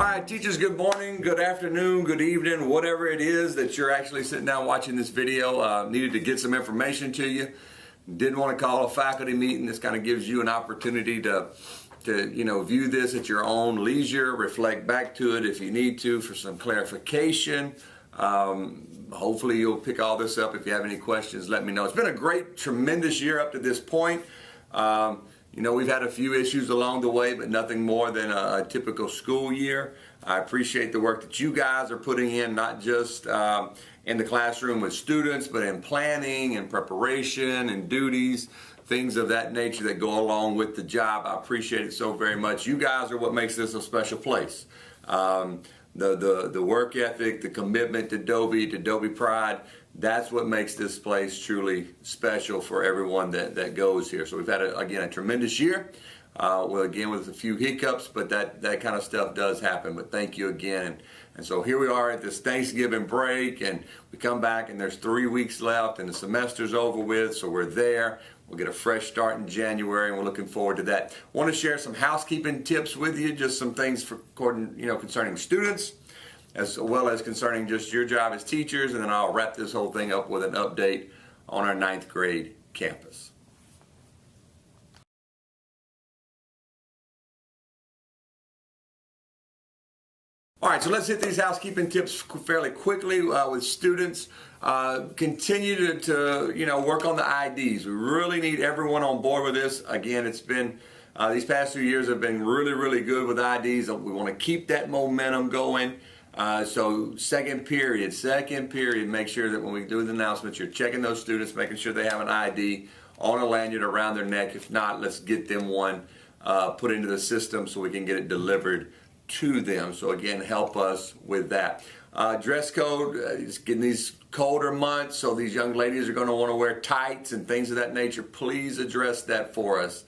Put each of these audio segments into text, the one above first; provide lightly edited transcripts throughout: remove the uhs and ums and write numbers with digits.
right, teachers, good morning, good afternoon, good evening, whatever it is that you're actually sitting down watching this video. Needed to get some information to you. Didn't want to call a faculty meeting. This kind of gives you an opportunity to view this at your own leisure, reflect back to it if you need to for some clarification. Hopefully you'll pick all this up. If you have any questions, let me know. It's been a great, tremendous year up to this point. We've had a few issues along the way, but nothing more than a typical school year. I appreciate the work that you guys are putting in, not just in the classroom with students, but in planning and preparation and duties, things of that nature that go along with the job. I appreciate it so very much. You guys are what makes this a special place. The work ethic, the commitment to Dobie pride, that's what makes this place truly special for everyone that goes here. So we've had, a tremendous year. With a few hiccups, but that kind of stuff does happen. But thank you again. And so here we are at this Thanksgiving break, and we come back, and there's 3 weeks left, and the semester's over with, so we're there. We'll get a fresh start in January, and we're looking forward to that. Want to share some housekeeping tips with you, just some things concerning students, as well as concerning just your job as teachers, and then I'll wrap this whole thing up with an update on our 9th grade campus. All right, so let's hit these housekeeping tips fairly quickly with students. Continue to work on the IDs. We really need everyone on board with this. Again, it's been these past 2 years have been really, really good with IDs. We want to keep that momentum going. So second period, make sure that when we do the announcements, you're checking those students, making sure they have an ID on a lanyard around their neck. If not, let's get them one put into the system so we can get it delivered to them. So again, help us with that. Dress code, it's getting these colder months, so these young ladies are going to want to wear tights and things of that nature. Please address that for us.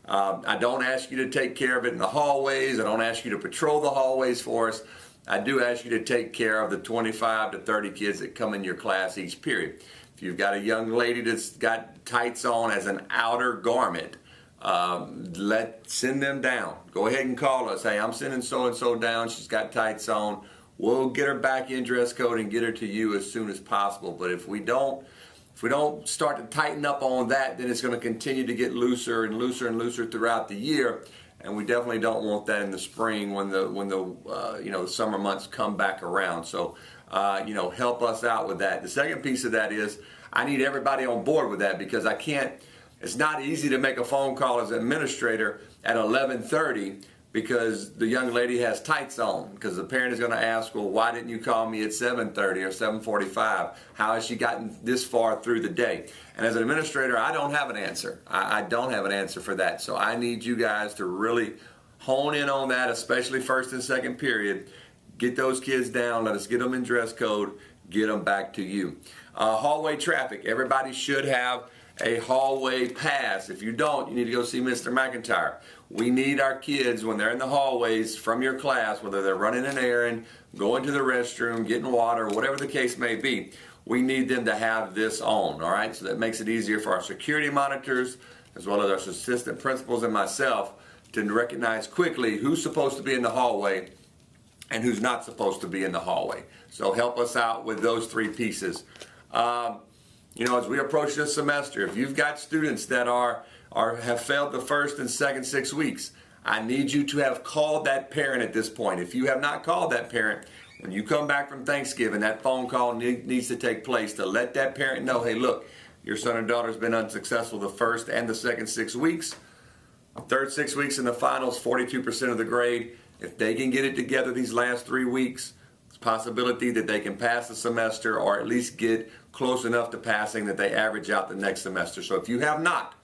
I don't ask you to take care of it in the hallways. I don't ask you to patrol the hallways for us. I do ask you to take care of the 25 to 30 kids that come in your class each period. If you've got a young lady that's got tights on as an outer garment, send them down. Go ahead and call us. Hey, I'm sending so-and-so down. She's got tights on. We'll get her back in dress code and get her to you as soon as possible. But if we don't start to tighten up on that, then it's going to continue to get looser and looser and looser throughout the year. And we definitely don't want that in the spring when the summer months come back around. So help us out with that. The second piece of that is I need everybody on board with that, because it's not easy to make a phone call as an administrator at 11:30 because the young lady has tights on, because the parent is going to ask, well, why didn't you call me at 7:30 or 7:45? How has she gotten this far through the day? And as an administrator, I don't have an answer. I don't have an answer for that. So I need you guys to really hone in on that, especially first and second period. Get those kids down. Let us get them in dress code. Get them back to you. Hallway traffic. Everybody should have a hallway pass. If you don't, you need to go see Mr. McIntyre. We need our kids, when they're in the hallways from your class, whether they're running an errand, going to the restroom, getting water, whatever the case may be, we need them to have this on, all right? So that makes it easier for our security monitors, as well as our assistant principals and myself, to recognize quickly who's supposed to be in the hallway and who's not supposed to be in the hallway. So help us out with those three pieces. As we approach this semester, if you've got students that have failed the first and second 6 weeks, I need you to have called that parent at this point. If you have not called that parent, when you come back from Thanksgiving, that phone call needs to take place to let that parent know, hey, look, your son or daughter's been unsuccessful the first and the second 6 weeks. Third 6 weeks in the finals, 42% of the grade. If they can get it together these last 3 weeks, it's a possibility that they can pass the semester, or at least get close enough to passing that they average out the next semester. So if you have not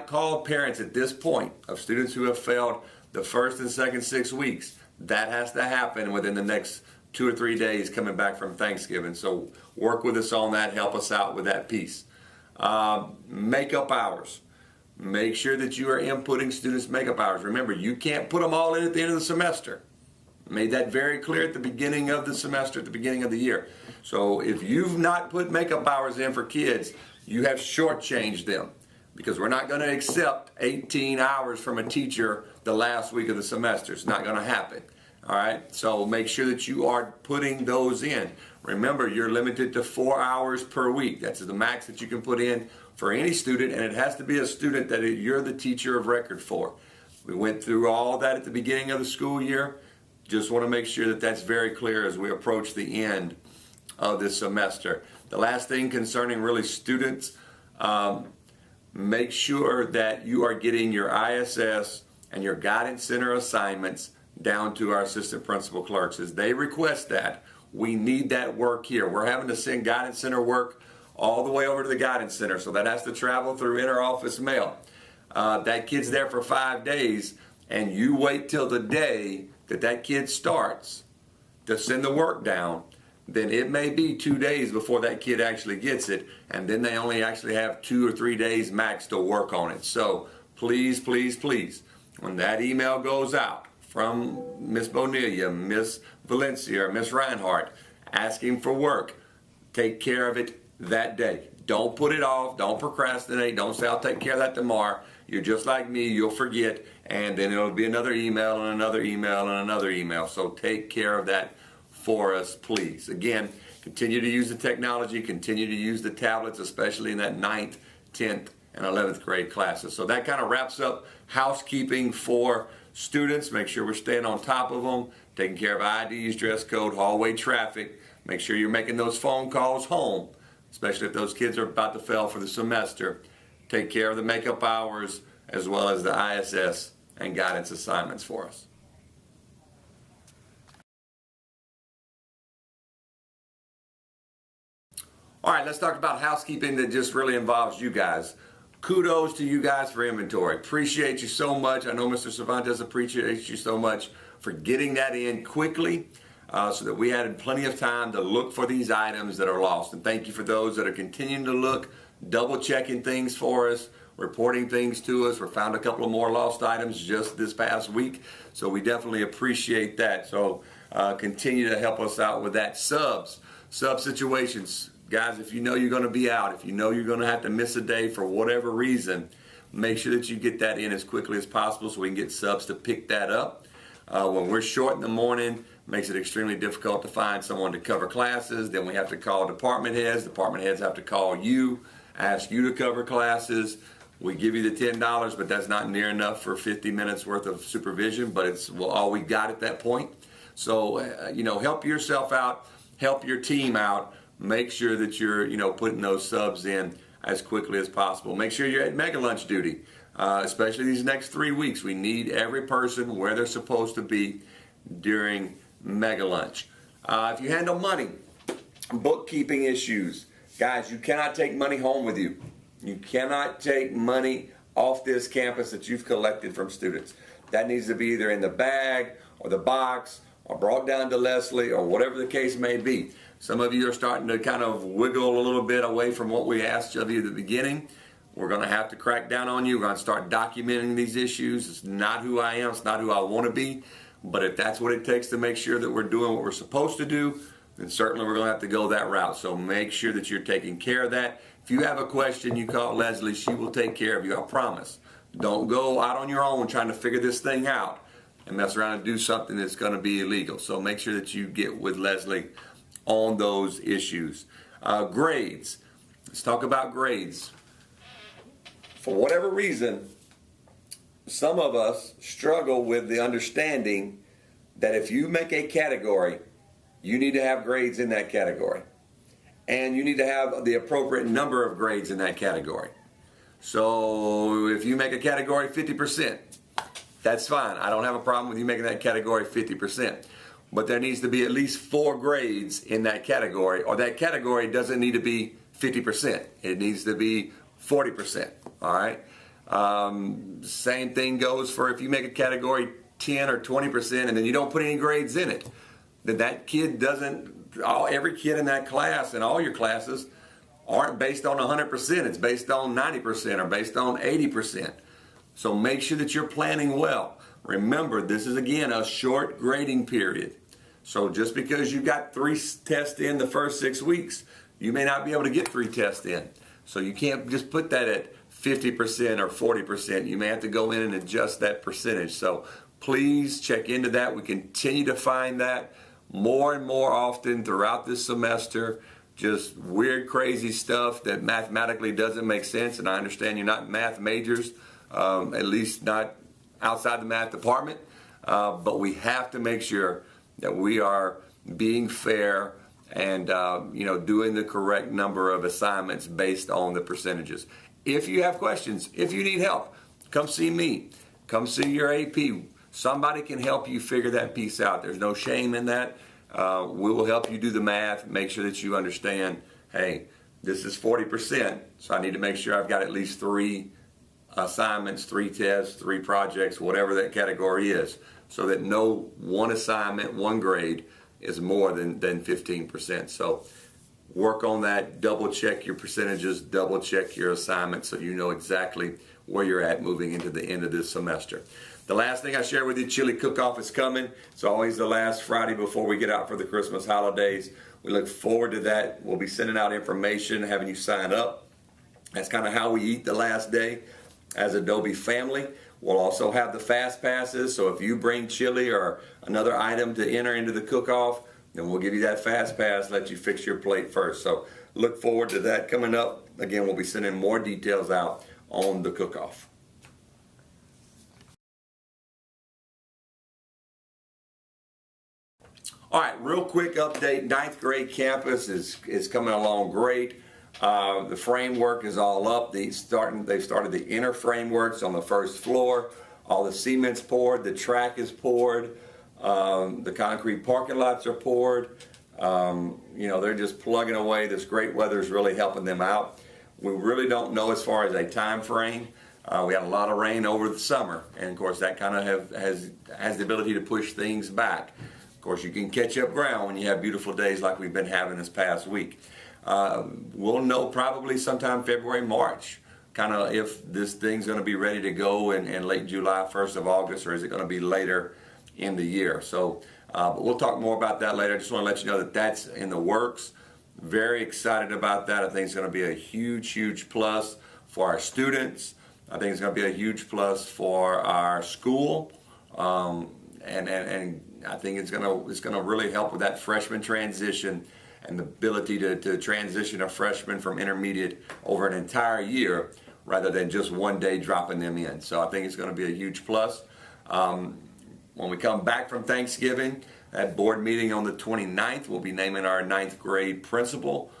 called parents at this point of students who have failed the first and second 6 weeks, that has to happen within the next 2 or 3 days coming back from Thanksgiving. So work with us on that. Help us out with that piece. Makeup hours. Make sure that you are inputting students' makeup hours. Remember, you can't put them all in at the end of the semester. Made that very clear at the beginning of the semester, at the beginning of the year. So if you've not put makeup hours in for kids, you have shortchanged them, because we're not going to accept 18 hours from a teacher the last week of the semester. It's not going to happen. All right, so make sure that you are putting those in. Remember, you're limited to 4 hours per week. That's the max that you can put in for any student, and it has to be a student that you're the teacher of record for. We went through all that at the beginning of the school year. Just want to make sure that that's very clear as we approach the end of this semester. The last thing concerning really students, make sure that you are getting your ISS and your guidance center assignments down to our assistant principal clerks. As they request that, we need that work here. We're having to send guidance center work all the way over to the guidance center, so that has to travel through inter-office mail. That kid's there for 5 days, and you wait till the day that that kid starts to send the work down, then it may be 2 days before that kid actually gets it, and then they only actually have 2 or 3 days max to work on it. So please, please, please, when that email goes out from Miss Bonilla, Miss Valencia, or Miss Reinhardt asking for work, take care of it that day. Don't put it off. Don't procrastinate. Don't say, I'll take care of that tomorrow. You're just like me. You'll forget, and then it'll be another email and another email and another email. So take care of that for us, please. Again, continue to use the technology. Continue to use the tablets, especially in that 9th, 10th, and 11th grade classes. So that kind of wraps up housekeeping for students. Make sure we're staying on top of them, taking care of IDs, dress code, hallway traffic. Make sure you're making those phone calls home, especially if those kids are about to fail for the semester. Take care of the makeup hours as well as the ISS and guidance assignments for us. All right, let's talk about housekeeping that just really involves you guys. Kudos to you guys for inventory. Appreciate you so much. I know Mr. Cervantes appreciates you so much for getting that in quickly so that we had plenty of time to look for these items that are lost. And thank you for those that are continuing to look, double checking things for us, reporting things to us. We found a couple of more lost items just this past week, so we definitely appreciate that. So continue to help us out with that. Sub situations. Guys, if you know you're going to be out, if you know you're going to have to miss a day for whatever reason, make sure that you get that in as quickly as possible so we can get subs to pick that up. When we're short in the morning, it makes it extremely difficult to find someone to cover classes. Then we have to call department heads. Department heads have to call you, ask you to cover classes. We give you the $10, but that's not near enough for 50 minutes worth of supervision, but it's all we got at that point. So, help yourself out, help your team out. Make sure that you're, putting those subs in as quickly as possible. Make sure you're at mega lunch duty, especially these next 3 weeks. We need every person where they're supposed to be during mega lunch. If you handle money, bookkeeping issues, guys, you cannot take money home with you. You cannot take money off this campus that you've collected from students. That needs to be either in the bag or the box or brought down to Leslie or whatever the case may be. Some of you are starting to kind of wiggle a little bit away from what we asked of you at the beginning. We're going to have to crack down on you. We're going to start documenting these issues. It's not who I am. It's not who I want to be. But if that's what it takes to make sure that we're doing what we're supposed to do, then certainly we're going to have to go that route. So make sure that you're taking care of that. If you have a question, you call Leslie. She will take care of you. I promise. Don't go out on your own trying to figure this thing out and mess around and do something that's going to be illegal. So make sure that you get with Leslie on those issues. Grades. Let's talk about grades. For whatever reason, some of us struggle with the understanding that if you make a category, you need to have grades in that category. And you need to have the appropriate number of grades in that category. So if you make a category 50%, that's fine. I don't have a problem with you making that category 50%. But there needs to be at least 4 grades in that category, or that category doesn't need to be 50%. It needs to be 40%. All right? Same thing goes for if you make a category 10 or 20% and then you don't put any grades in it. Then that kid every kid in that class and all your classes aren't based on 100%. It's based on 90% or based on 80%. So make sure that you're planning well. Remember, this is, again, a short grading period. So just because you got 3 tests in the first 6 weeks, you may not be able to get 3 tests in. So you can't just put that at 50% or 40%. You may have to go in and adjust that percentage. So Please check into that. We continue to find that more and more often throughout this semester. Just weird, crazy stuff that mathematically doesn't make sense. And I understand you're not math majors, at least not outside the math department. But we have to make sure that we are being fair and doing the correct number of assignments based on the percentages. If you have questions, if you need help, come see me. Come see your AP. Somebody can help you figure that piece out. There's no shame in that. We will help you do the math, make sure that you understand, hey, this is 40%, so I need to make sure I've got at least 3 assignments, 3 tests, 3 projects, whatever that category is, so that no one assignment, one grade is more than 15%. So work on that, double check your percentages, double check your assignments so you know exactly where you're at moving into the end of this semester. The last thing I share with you, chili cook-off is coming. It's always the last Friday before we get out for the Christmas holidays. We look forward to that. We'll be sending out information, having you sign up. That's kind of how we eat the last day as a Dobie family. We'll also have the fast passes, so if you bring chili or another item to enter into the cook-off, then we'll give you that fast pass, let you fix your plate first. So look forward to that coming up. Again, we'll be sending more details out on the cook-off. All right, real quick update. 9th grade campus is coming along great. The framework is all up. They've started the inner frameworks on the first floor. All the cement's poured. The track is poured. The concrete parking lots are poured. They're just plugging away. This great weather is really helping them out. We really don't know as far as a time frame. We had a lot of rain over the summer, and of course that kind of has the ability to push things back. Of course, you can catch up ground when you have beautiful days like we've been having this past week. We'll know probably sometime February, March, kind of if this thing's going to be ready to go in late July, 1st of August, or is it going to be later in the year. So but we'll talk more about that later. I just want to let you know that that's in the works. Very excited about that. I think it's going to be a huge, huge plus for our students. I think it's going to be a huge plus for our school. And I think it's going to really help with that freshman transition and the ability to transition a freshman from intermediate over an entire year rather than just one day dropping them in. So I think it's going to be a huge plus. When we come back from Thanksgiving, at board meeting on the 29th, we'll be naming our 9th grade principal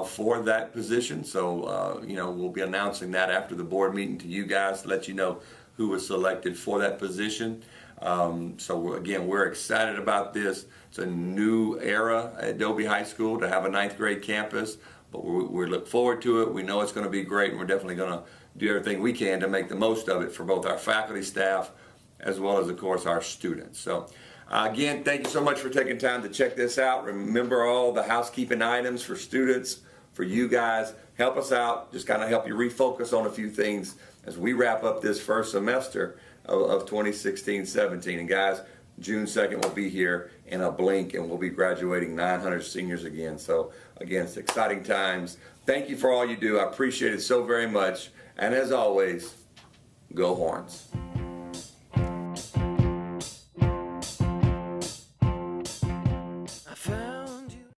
for that position. So, we'll be announcing that after the board meeting to you guys to let you know who was selected for that position. So again, we're excited about this. It's a new era at Dobie High School to have a 9th grade campus, but we look forward to it. We know it's going to be great, and we're definitely going to do everything we can to make the most of it for both our faculty, staff, as well as, of course, our students. So again, thank you so much for taking time to check this out. Remember all the housekeeping items for students, for you guys. Help us out, just kind of help you refocus on a few things as we wrap up this first semester of 2016-17. And guys, June 2nd will be here in a blink, and we'll be graduating 900 seniors again. So again, it's exciting times. Thank you for all you do. I appreciate it so very much. And as always, go Horns.